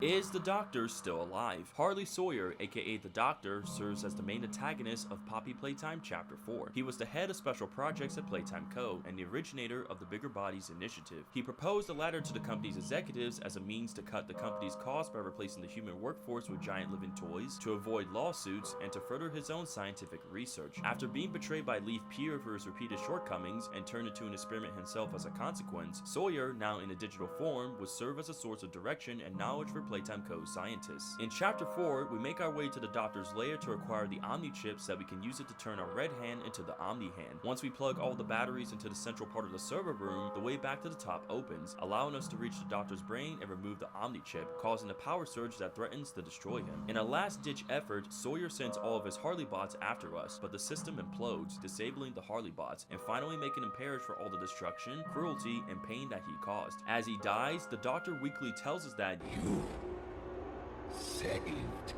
Is the Doctor still alive? Harley Sawyer, aka the Doctor, serves as the main antagonist of Poppy Playtime Chapter 4. He was the head of special projects at Playtime Co. and the originator of the Bigger Bodies initiative. He proposed a ladder to the company's executives as a means to cut the company's costs by replacing the human workforce with giant living toys, to avoid lawsuits, and to further his own scientific research. After being betrayed by Leaf Peer for his repeated shortcomings and turned into an experiment himself as a consequence, Sawyer, now in a digital form, would serve as a source of direction and knowledge for Playtime Co. scientists. In Chapter 4, we make our way to the Doctor's lair to acquire the Omni Chip so that we can use it to turn our red hand into the Omni hand. Once we plug all the batteries into the central part of the server room, the way back to the top opens, allowing us to reach the Doctor's brain and remove the Omni Chip, causing a power surge that threatens to destroy him. In a last-ditch effort, Sawyer sends all of his Harley bots after us, but the system implodes, disabling the Harley bots, and finally making him perish for all the destruction, cruelty, and pain that he caused. As he dies, the Doctor weakly tells us that You saved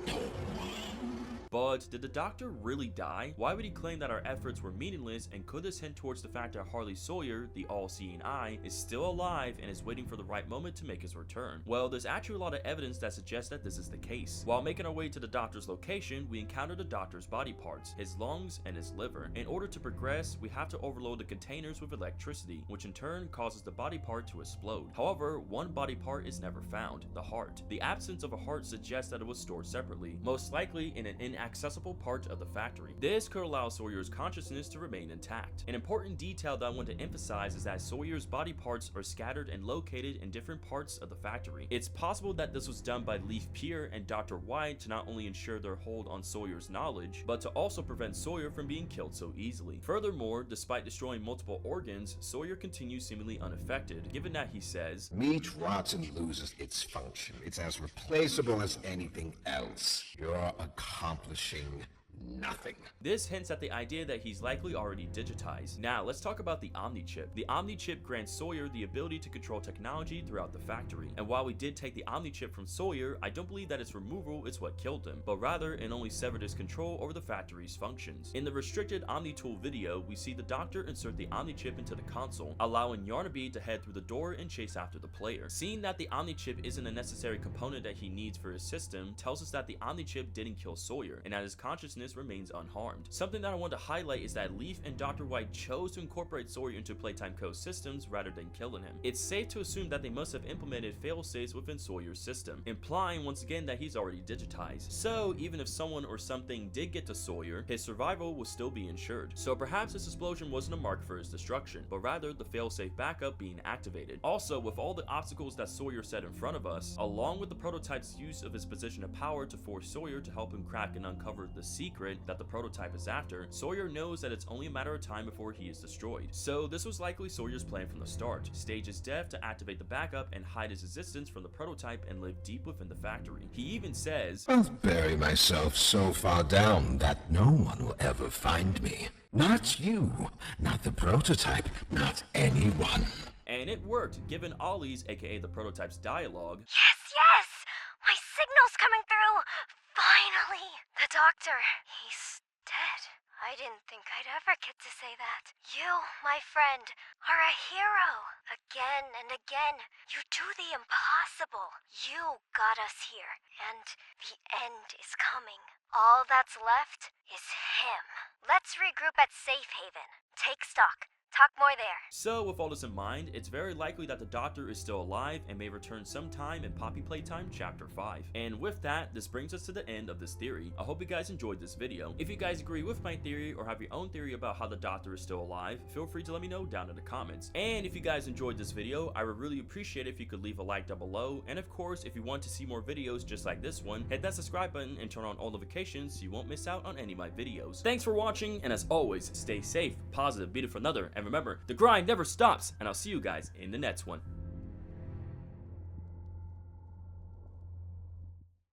no one. But did the Doctor really die? Why would he claim that our efforts were meaningless, and could this hint towards the fact that Harley Sawyer, the all-seeing eye, is still alive and is waiting for the right moment to make his return? Well, there's actually a lot of evidence that suggests that this is the case. While making our way to the Doctor's location, we encounter the Doctor's body parts, his lungs and his liver. In order to progress, we have to overload the containers with electricity, which in turn causes the body part to explode. However, one body part is never found, the heart. The absence of a heart suggests that it was stored separately, most likely in an inaccessible part of the factory. This could allow Sawyer's consciousness to remain intact. An important detail that I want to emphasize is that Sawyer's body parts are scattered and located in different parts of the factory. It's possible that this was done by Leaf Peer and Dr. White to not only ensure their hold on Sawyer's knowledge, but to also prevent Sawyer from being killed so easily. Furthermore, despite destroying multiple organs, Sawyer continues seemingly unaffected, given that he says, Meat rots and loses its function. It's as replaceable as anything else. You're accomplishing nothing. This hints at the idea that he's likely already digitized. Now, let's talk about the Omni Chip. The Omni Chip grants Sawyer the ability to control technology throughout the factory. And while we did take the Omni Chip from Sawyer, I don't believe that its removal is what killed him, but rather it only severed his control over the factory's functions. In the restricted Omni Tool video, we see the Doctor insert the Omni Chip into the console, allowing Yarnaby to head through the door and chase after the player. Seeing that the Omni Chip isn't a necessary component that he needs for his system tells us that the Omni Chip didn't kill Sawyer, and that his consciousness remains unharmed. Something that I want to highlight is that Leaf and Dr. White chose to incorporate Sawyer into Playtime Co. systems rather than killing him. It's safe to assume that they must have implemented failsafes within Sawyer's system, implying once again that he's already digitized. So even if someone or something did get to Sawyer, his survival will still be ensured. So perhaps this explosion wasn't a mark for his destruction, but rather the failsafe backup being activated. Also, with all the obstacles that Sawyer set in front of us, along with the prototype's use of his position of power to force Sawyer to help him crack and uncover the secret that the prototype is after, Sawyer knows that it's only a matter of time before he is destroyed. So this was likely Sawyer's plan from the start: stage his death to activate the backup and hide his existence from the prototype and live deep within the factory. He even says, I'll bury myself so far down that no one will ever find me. Not you, not the prototype, not anyone. and it worked, given Ollie's, aka the prototype's dialogue. Yes! My signal's coming through! Finally! The Doctor, he's dead. I didn't think I'd ever get to say that. You, my friend, are a hero. Again and again, you do the impossible. You got us here, and the end is coming. All that's left is him. Let's regroup at Safe Haven. Take stock. Talk more there. So with all this in mind, it's very likely that the Doctor is still alive and may return sometime in Poppy Playtime Chapter 5. And with that, this brings us to the end of this theory. I hope you guys enjoyed this video. If you guys agree with my theory or have your own theory about how the Doctor is still alive, feel free to let me know down in the comments. And if you guys enjoyed this video, I would really appreciate it if you could leave a like down below. And of course, if you want to see more videos just like this one, hit that subscribe button and turn on all notifications so you won't miss out on any of my videos. Thanks for watching, and as always, stay safe, positive, beautiful, another, and remember, the grind never stops, and I'll see you guys in the next one.